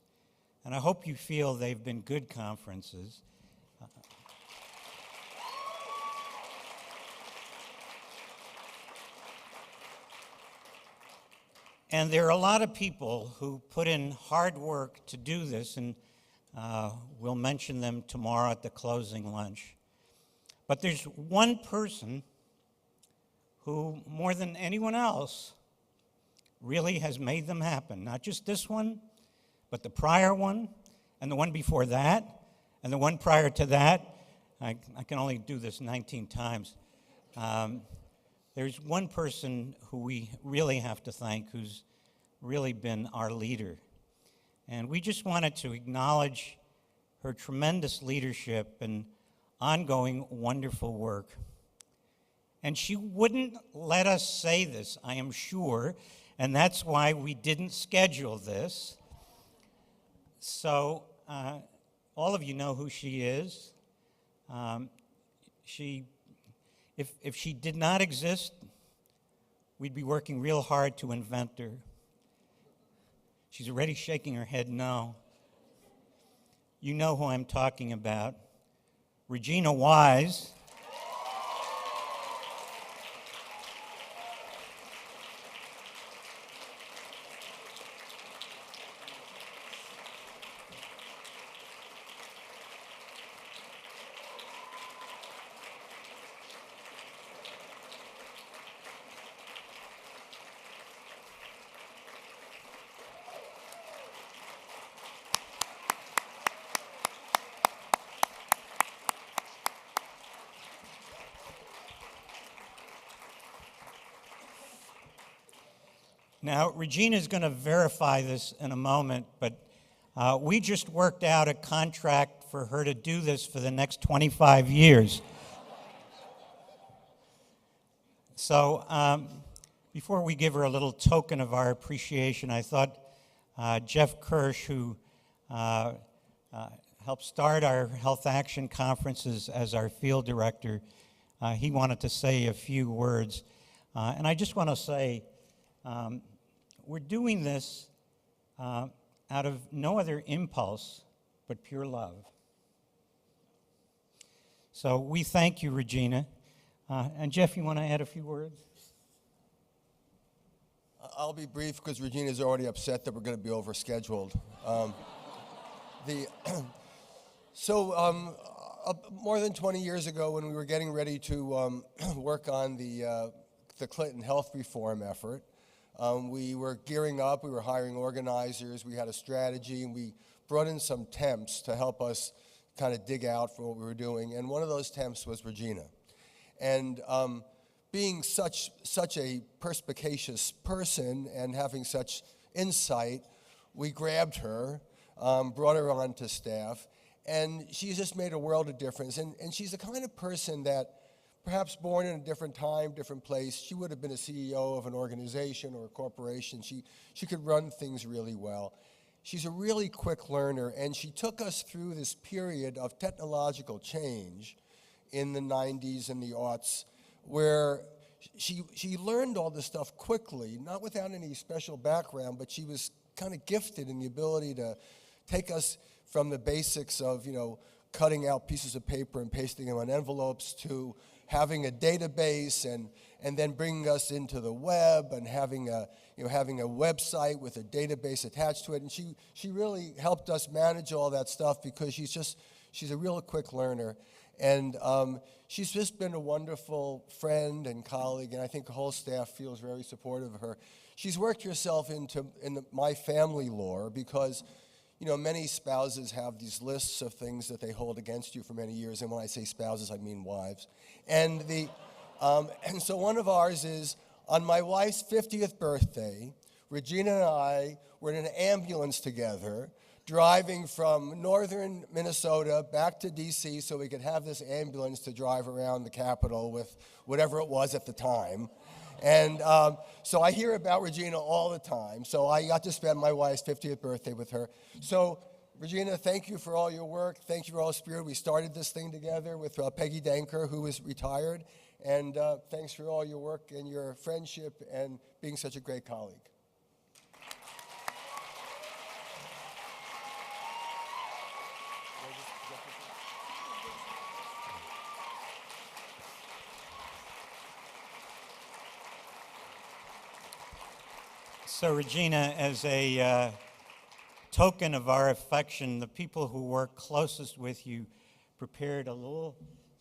and I hope you feel they've been good conferences. And there are a lot of people who put in hard work to do this, and we'll mention them tomorrow at the closing lunch. But there's one person who, more than anyone else, really has made them happen. Not just this one, but the prior one, and the one before that, and the one prior to that. I can only do this 19 times. There's one person who we really have to thank who's really been our leader. And we just wanted to acknowledge her tremendous leadership and ongoing wonderful work. And she wouldn't let us say this, I am sure, and that's why we didn't schedule this. So all of you know who she is. If she did not exist, we'd be working real hard to invent her. She's already shaking her head no. You know who I'm talking about. Regina Wise. Now, Regina's going to verify this in a moment, but we just worked out a contract for her to do this for the next 25 years. So before we give her a little token of our appreciation, I thought Jeff Kirsch, who helped start our Health Action Conferences as our field director, he wanted to say a few words. And I just want to say, we're doing this out of no other impulse but pure love. So we thank you, Regina. And Jeff, you want to add a few words? I'll be brief because Regina's already upset that we're going to be overscheduled. More than 20 years ago, when we were getting ready to work on the Clinton health reform effort, We were gearing up, we were hiring organizers, we had a strategy, and we brought in some temps to help us kind of dig out for what we were doing. And one of those temps was Regina. And being such a perspicacious person and having such insight, we grabbed her, brought her onto staff, and she's just made a world of difference. And she's the kind of person that, perhaps born in a different time, different place, she would have been a CEO of an organization or a corporation. She could run things really well. She's a really quick learner, and she took us through this period of technological change in the 90s and the aughts, where she learned all this stuff quickly, not without any special background, but she was kind of gifted in the ability to take us from the basics of, cutting out pieces of paper and pasting them on envelopes to having a database and then bringing us into the web and having a website with a database attached to it. And she really helped us manage all that stuff because she's a real quick learner. And she's just been a wonderful friend and colleague, and I think the whole staff feels very supportive of her. She's worked herself into my family lore because, many spouses have these lists of things that they hold against you for many years, and when I say spouses, I mean wives. And so one of ours is, on my wife's 50th birthday, Regina and I were in an ambulance together, driving from northern Minnesota back to D.C. so we could have this ambulance to drive around the Capitol with whatever it was at the time. And so I hear about Regina all the time. So I got to spend my wife's 50th birthday with her. So Regina, thank you for all your work. Thank you for all the spirit. We started this thing together with Peggy Danker, who is retired. And thanks for all your work and your friendship and being such a great colleague. So Regina, as a token of our affection, the people who work closest with you prepared a little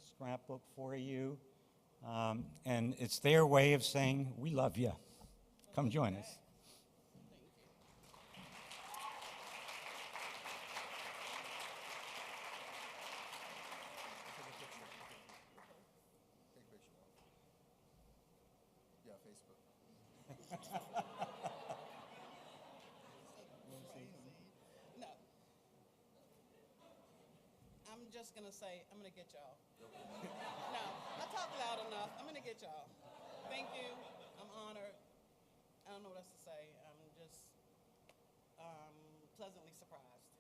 scrapbook for you, and it's their way of saying, we love you. Come join us. Yeah, Facebook. No. I'm just going to say, I'm going to get y'all. No, I talk loud enough. I'm going to get y'all. Thank you. I'm honored. I don't know what else to say. I'm just pleasantly surprised.